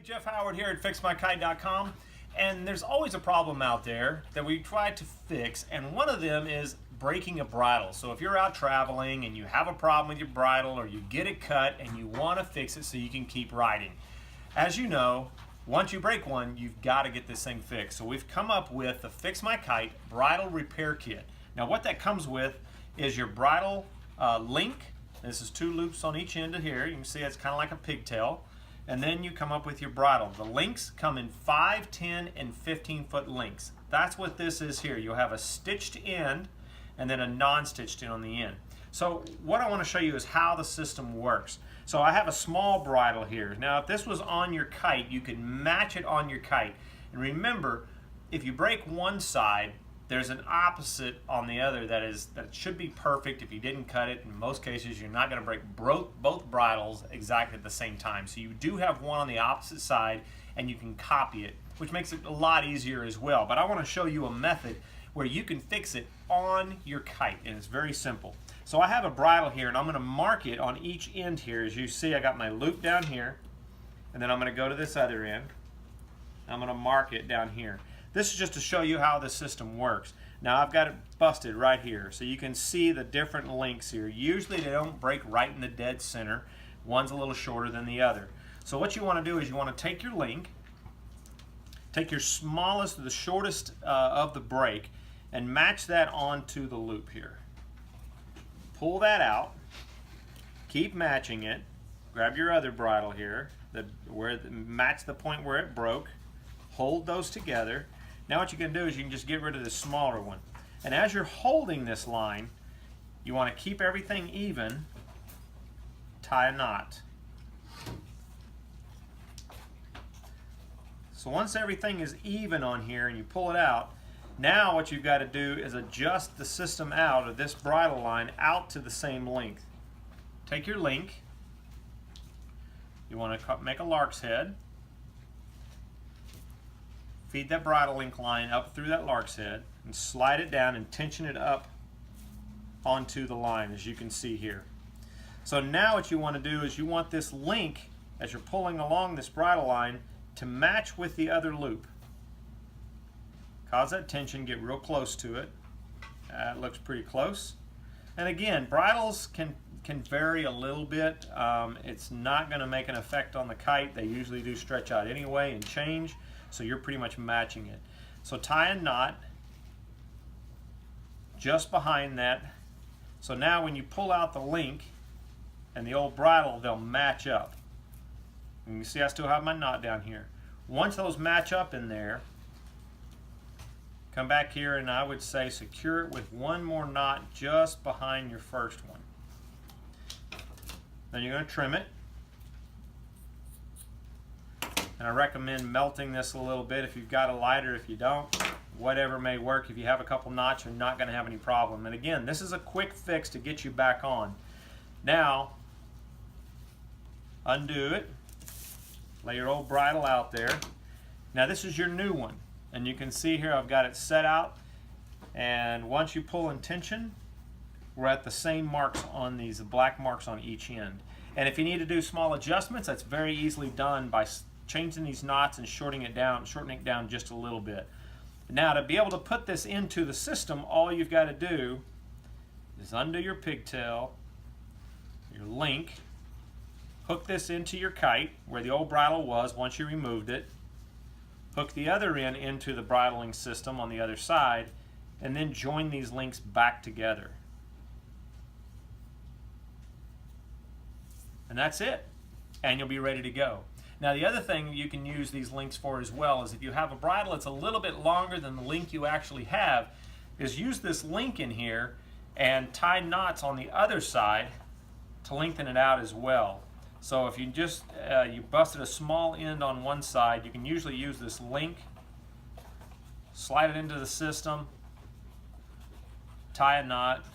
Hey, Jeff Howard here at FixMyKite.com, and there's always a problem out there that we try to fix, and one of them is breaking a bridle. So if you're out traveling and you have a problem with your bridle, or you get it cut and you want to fix it so you can keep riding. As you know, once you break one, you've got to get this thing fixed. So we've come up with the Fix My Kite Bridle Repair Kit. Now what that comes with is your bridle link. This is 2 loops on each end of here. You can see it's kind of like a pigtail. And then you come up with your bridle. The links come in 5, 10, and 15-foot links. That's what this is here. You'll have a stitched end and then a non-stitched end on the end. So what I want to show you is how the system works. So I have a small bridle here. Now if this was on your kite, you could match it on your kite. And remember, if you break one side, there's an opposite on the other that should be perfect if you didn't cut it. In most cases, you're not going to break both bridles exactly at the same time. So you do have one on the opposite side and you can copy it, which makes it a lot easier as well. But I want to show you a method where you can fix it on your kite, and it's very simple. So I have a bridle here and I'm going to mark it on each end here. As you see, I got my loop down here, and then I'm going to go to this other end. I'm going to mark it down here. This is just to show you how the system works. Now I've got it busted right here, so you can see the different links here. Usually they don't break right in the dead center. One's a little shorter than the other. So what you want to do is you want to take your link, take your smallest, the shortest of the break, and match that onto the loop here. Pull that out, keep matching it, grab your other bridle here, match the point where it broke, hold those together. Now what you can do is you can just get rid of the smaller one. And as you're holding this line, you want to keep everything even, tie a knot. So once everything is even on here and you pull it out, now what you've got to do is adjust the system out of this bridle line out to the same length. Take your link, you want to make a lark's head, feed that bridle link line up through that lark's head and slide it down and tension it up onto the line, as you can see here. So now what you want to do is you want this link, as you're pulling along this bridle line, to match with the other loop. Cause that tension, get real close to it. That looks pretty close. And again, bridles can vary a little bit. It's not going to make an effect on the kite. They usually do stretch out anyway and change. So you're pretty much matching it. So tie a knot just behind that. So now when you pull out the link and the old bridle, they'll match up. And you see I still have my knot down here. Once those match up in there, come back here and I would say secure it with one more knot just behind your first one. Then you're going to trim it. And I recommend melting this a little bit if you've got a lighter. If you don't, whatever may work. If you have a couple knots, you're not going to have any problem. And again, this is a quick fix to get you back on. Now, undo it. Lay your old bridle out there. Now this is your new one. And you can see here I've got it set out. And once you pull in tension, we're at the same marks on these, the black marks on each end. And if you need to do small adjustments, that's very easily done by changing these knots and shortening it down just a little bit. Now to be able to put this into the system, all you've got to do is undo your pigtail, your link, hook this into your kite where the old bridle was once you removed it, hook the other end into the bridling system on the other side, and then join these links back together. And that's it. And you'll be ready to go. Now the other thing you can use these links for as well is if you have a bridle that's a little bit longer than the link you actually have, is use this link in here and tie knots on the other side to lengthen it out as well. So if you just you busted a small end on one side, you can usually use this link, slide it into the system, tie a knot,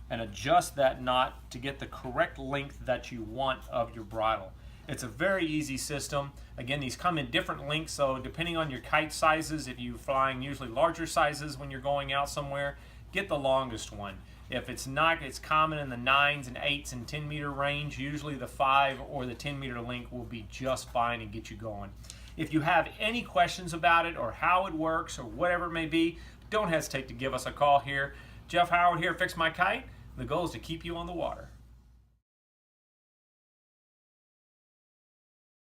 and adjust that knot to get the correct length that you want of your bridle. It's a very easy system. Again, these come in different lengths, so depending on your kite sizes, if you're flying usually larger sizes when you're going out somewhere, get the longest one. If it's not, it's common in the 9s and 8s and 10-meter range. Usually the 5 or the 10-meter link will be just fine and get you going. If you have any questions about it or how it works or whatever it may be, don't hesitate to give us a call here. Jeff Howard here, Fix My Kite. The goal is to keep you on the water.